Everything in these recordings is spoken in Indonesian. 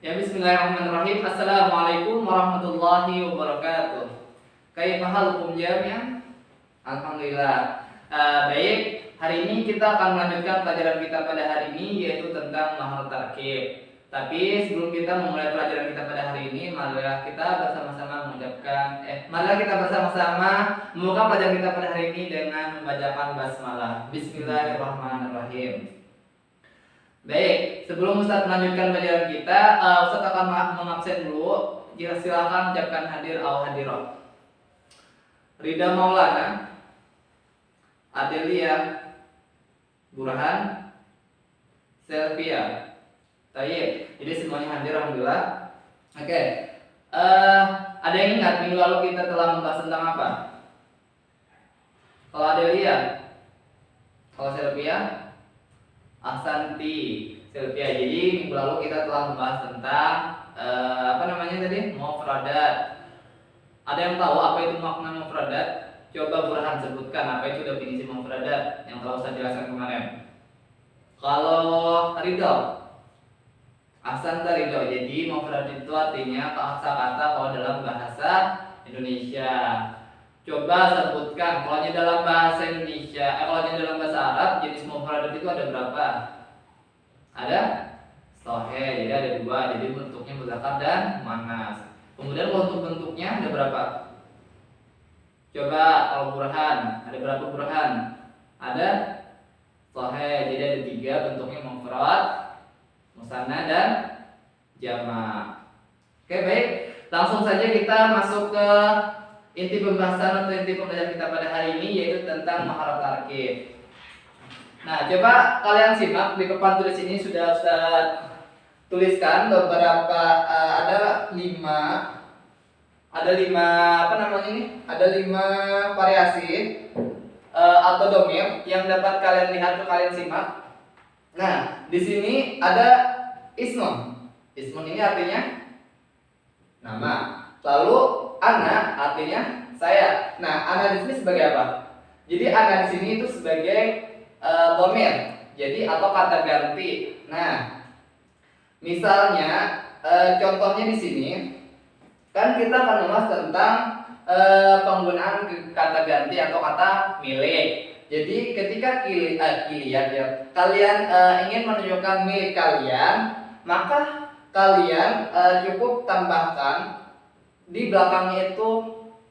Ya, bismillahirrahmanirrahim. Assalamualaikum warahmatullahi wabarakatuh. Kaifa halukum jami'an? Alhamdulillah. Baik, hari ini kita akan melanjutkan pelajaran kita pada hari ini, yaitu tentang mahar tarkib. Tapi sebelum kita memulai pelajaran kita pada hari ini, marilah kita bersama-sama membuka pelajaran kita pada hari ini dengan membacakan basmalah. Bismillahirrahmanirrahim. Baik, sebelum Ustaz melanjutkan pelajaran kita, Ustaz akan mengabsen dulu. Silakan ucapkan hadir atau hadirat. Rida Maulana, Adelia, Burhan, Selvia. Tayyib. Jadi semuanya hadir, alhamdulillah. Oke. Ada yang ingat minggu lalu kita telah membahas tentang apa? Kalau Adelia, kalau Selvia, Ahsanti, Selvia. Jadi minggu lalu kita telah membahas tentang mufradat. Ada yang tahu apa itu makna mufradat? Coba Burhan sebutkan apa itu definisi mufradat yang telah saya jelaskan kemarin. Kalau Ridho, Ahsanta Ridho. Jadi mufradat itu artinya kata-kata kalau dalam bahasa Indonesia. Coba sebutkan kalau dalam bahasa Indonesia, kalau dalam bahasa Arab jenis mufradat itu ada berapa? Ada sahih, jadi ada dua, jadi bentuknya muzakkar dan muannas. Kemudian kalau untuk bentuknya ada berapa? Coba kalau Burhan, ada berapa Burhan? Ada sahih, jadi ada tiga bentuknya mufrad, musanna dan jamak. Oke, baik. Langsung saja kita masuk ke inti pembahasan atau inti pembelajaran kita pada hari ini, yaitu tentang mahar tarkib. Nah, coba kalian simak di papan tulis ini sudah tuliskan beberapa ada lima variasi atau domir yang dapat kalian lihat atau kalian simak. Nah, di sini ada ismun. Ismun ini artinya nama. Lalu ana artinya saya. Nah, ana di sini sebagai apa? Jadi ana di sini itu sebagai domir. Jadi atau kata ganti. Nah, misalnya contohnya di sini kan kita akan membahas tentang penggunaan kata ganti atau kata milik. Jadi ketika kalian ingin menunjukkan milik kalian, maka kalian cukup tambahkan di belakangnya itu,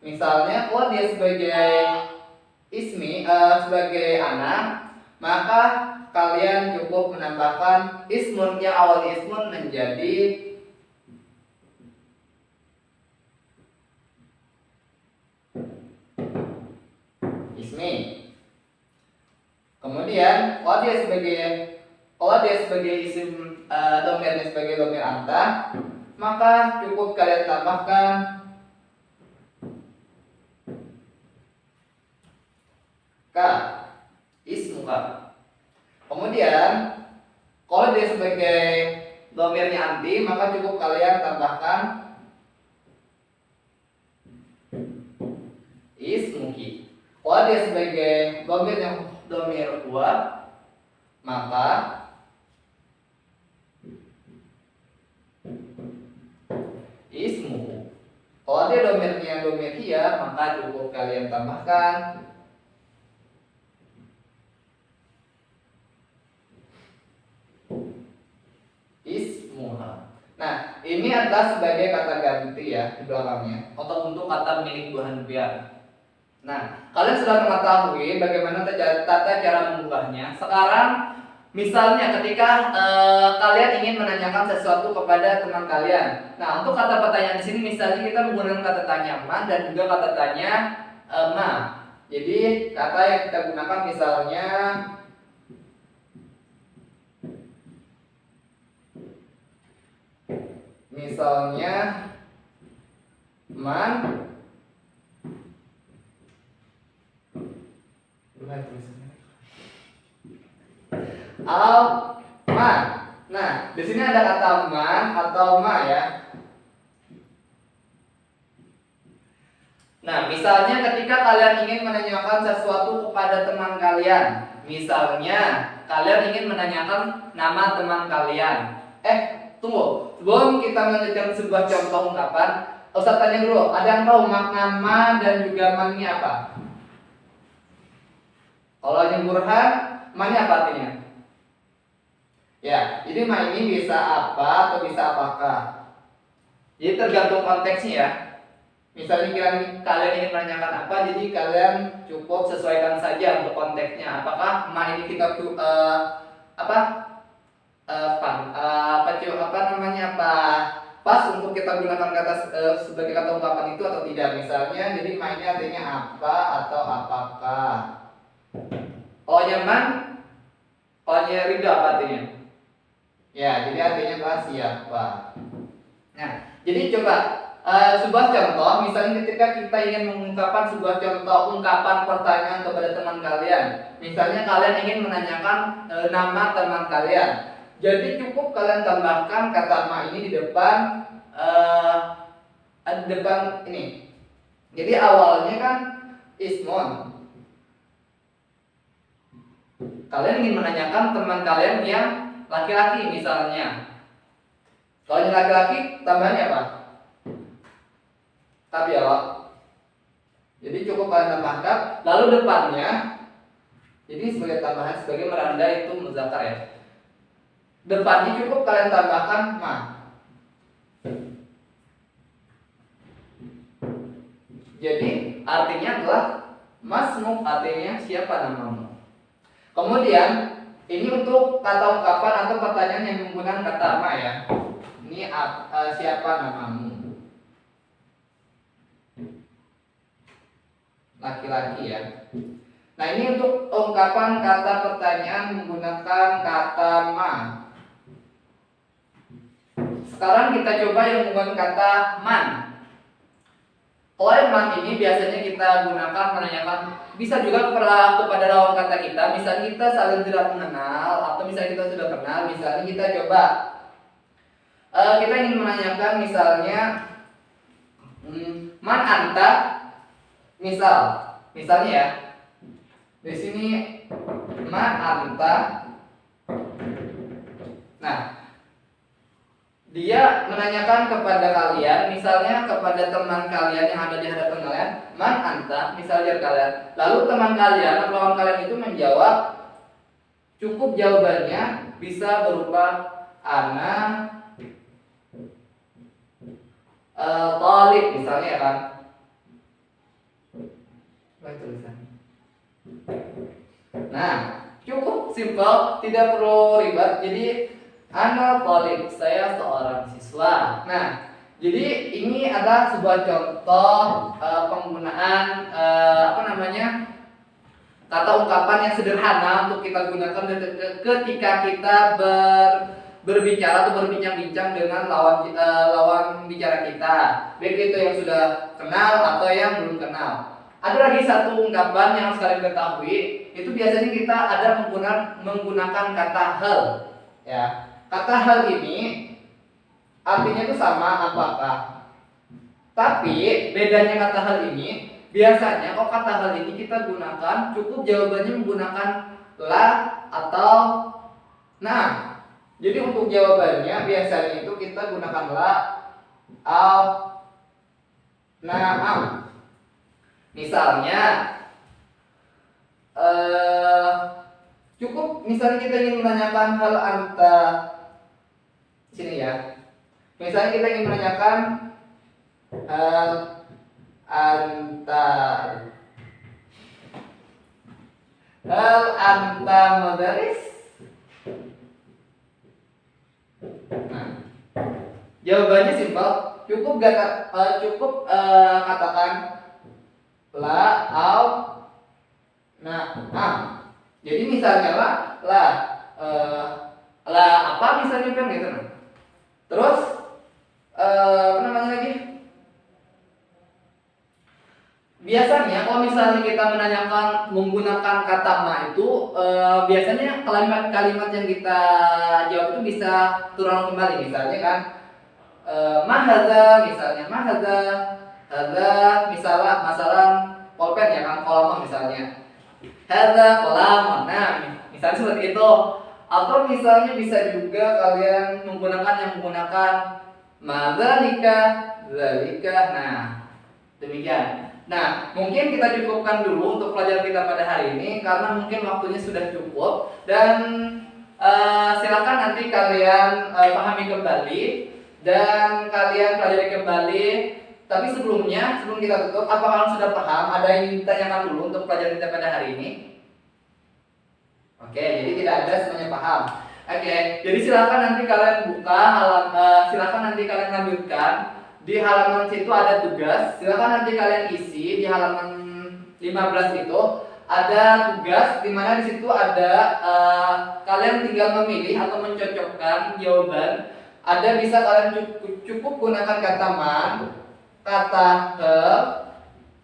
misalnya kalau dia sebagai ismi sebagai anak, maka kalian cukup menambahkan ismun yang awal ismun menjadi ismi. Kemudian kalau dia sebagai isim domirnya sebagai domir anta, maka cukup kalian tambahkan ka, ismuka. Kemudian kalau dia sebagai domirnya anti, maka cukup kalian tambahkan ismuki. Kalau dia sebagai domir huwa, maka ismu. Kalau dia domirnya domir hiya, maka cukup kalian tambahkan ismuha. Nah, ini adalah sebagai kata ganti ya di belakangnya atau untuk kata milik Burhan biar. Nah, kalian sudah mengetahui bagaimana tata cara mengubahnya. Sekarang misalnya ketika kalian ingin menanyakan sesuatu kepada teman kalian. Nah, untuk kata pertanyaan di sini misalnya kita menggunakan kata tanya man dan juga kata tanya ma. Jadi kata yang kita gunakan misalnya man al man. Nah, di sini ada kata man atau ma ya. Nah, misalnya ketika kalian ingin menanyakan sesuatu kepada teman kalian, misalnya kalian ingin menanyakan nama teman kalian. Tunggu, sebelum kita melanjutkan sebuah contoh ungkapan, Ustaz tanya dulu, ada yang tahu makna ma dan juga man ini apa? Kalau yang Burhan, ma ini apa artinya? Ya, jadi ma ini bisa apa atau bisa apakah? Jadi tergantung konteksnya ya. Misalnya kalian ingin menanyakan apa, jadi kalian cukup sesuaikan saja untuk konteksnya. Apakah ma ini kita pas untuk kita gunakan kata sebagai kata ungkapan itu atau tidak. Misalnya jadi ma ini artinya apa atau apakah. Man, Ridho apa artinya? Ya, jadi artinya adalah siapa. Nah, jadi coba sebuah contoh, misalnya ketika kita ingin mengungkapkan sebuah contoh ungkapan pertanyaan kepada teman kalian. Misalnya kalian ingin menanyakan nama teman kalian. Jadi cukup kalian tambahkan kata ma ini di depan ini. Jadi awalnya kan ismon. Kalian ingin menanyakan teman kalian yang laki-laki misalnya. Kalau yang laki-laki tambahannya apa? Tabi'ah. Jadi cukup kalian tambahkan. Lalu depannya, jadi sebagai tambahan sebagai meranda itu muzakkar ya. Depannya cukup kalian tambahkan ma. Jadi artinya adalah masmu, artinya siapa namamu. Kemudian ini untuk kata ungkapan atau pertanyaan yang menggunakan kata ma ya. Ini siapa namamu? Laki-laki ya. Nah ini untuk ungkapan kata pertanyaan menggunakan kata ma. Sekarang kita coba yang menggunakan kata man. Kalau man ini biasanya kita gunakan menanyakan, bisa juga kepada lawan kata kita. Misalnya kita saling tidak mengenal atau misalnya kita sudah kenal. Misalnya kita coba kita ingin menanyakan misalnya man anta. Misalnya ya. Di sini man anta. Nah, dia menanyakan kepada kalian, misalnya kepada teman kalian yang ada di hadapan kalian, man anta, misalnya kalian. Lalu teman kalian atau lawan kalian itu menjawab, cukup jawabannya bisa berupa ana talib misalnya ya kan. Nah, cukup simpel, tidak perlu ribet. Jadi ana talib, saya seorang siswa. Nah, jadi ini adalah sebuah contoh penggunaan kata ungkapan yang sederhana untuk kita gunakan ketika kita berbicara atau berbincang-bincang dengan lawan bicara kita, baik itu yang sudah kenal atau yang belum kenal. Ada lagi satu ungkapan yang harus kalian ketahui, itu biasanya kita ada menggunakan kata hal ya. Kata hal ini artinya itu sama apakah. Tapi bedanya kata hal ini, biasanya kalau kata hal ini kita gunakan cukup jawabannya menggunakan la atau nah. Jadi untuk jawabannya biasanya itu kita gunakan la au na'am. Misalnya cukup misalnya kita ingin menanyakan hal anta sini ya. Misalnya kita ingin menanyakan hal anta mudaris. Nah, jawabannya simpel, cukup katakan la au na'am. Jadi misalnya la apa misalnya kan gitu nah. Terus lagi? Biasanya kalau misalnya kita menanyakan menggunakan kata ma itu biasanya kalimat-kalimat yang kita jawab itu bisa turun kembali. Misalnya kan mahadza misalnya mahadza masalah polpen ya kan kolam misalnya hadza kolam. Nah misalnya seperti itu Atau misalnya bisa juga kalian menggunakan madzalika, zalika. Nah, demikian. Nah, mungkin kita cukupkan dulu untuk pelajaran kita pada hari ini karena mungkin waktunya sudah cukup dan silakan nanti kalian pahami kembali dan kalian pelajari kembali. Tapi sebelum kita tutup, apa kalian sudah paham? Ada yang ingin ditanyakan dulu untuk pelajaran kita pada hari ini? Oke, jadi tidak ada, semuanya paham. Oke, jadi silakan nanti kalian buka silakan nanti kalian lanjutkan. Di halaman situ ada tugas, silakan nanti kalian isi di halaman 15 itu ada tugas di mana di situ ada kalian tinggal memilih atau mencocokkan jawaban. Ada bisa kalian cukup gunakan kata man, kata he,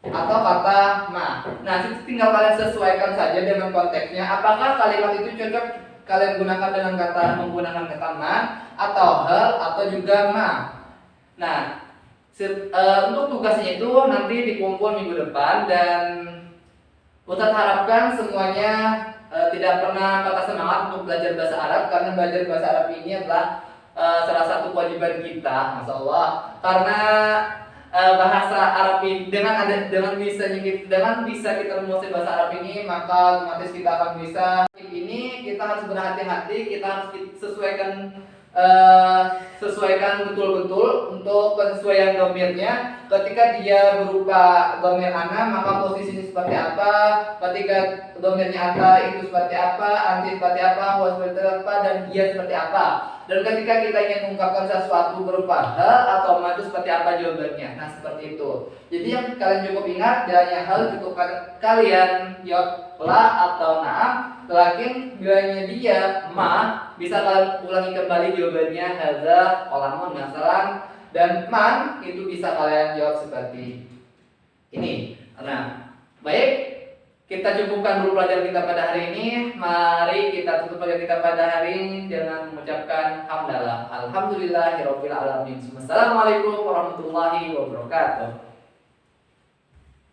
atau kata ma. Nah, itu tinggal kalian sesuaikan saja dengan konteksnya. Apakah kalimat itu cocok kalian gunakan dengan menggunakan kata man atau he atau juga ma. Nah, untuk tugasnya itu nanti dikumpul minggu depan dan Ustadz harapkan semuanya tidak pernah patah semangat untuk belajar bahasa Arab karena belajar bahasa Arab ini adalah salah satu kewajiban kita, Masya Allah. Karena bahasa Arab ini dengan bisa kita menguasai bahasa Arab ini, maka otomatis kita akan bisa. Ini kita harus berhati-hati, kita harus sesuaikan betul-betul untuk penyesuaian domirnya. Ketika dia berupa domir ana, maka posisinya seperti apa? Ketika domirnya anta itu seperti apa? Anti seperti apa? Huwa seperti apa? Dan dia seperti apa? Dan ketika kita ingin mengungkapkan sesuatu berupa hal atau ma itu seperti apa jawabannya? Nah, seperti itu. Jadi yang kalian cukup ingat, jalannya hal cukup kalian jawab la atau na'am. Lakin bilanya dia ma, bisa kalian ulangi kembali jawabannya hadza, qalamun masalan, dan man itu bisa kalian jawab seperti ini. Nah, baik, kita cukupkan dulu pelajaran kita pada hari ini. Mari kita tutup pelajaran kita pada hari ini dengan mengucapkan hamdalah. Alhamdulillahirabbil alamin. Wassalamualaikum warahmatullahi wabarakatuh.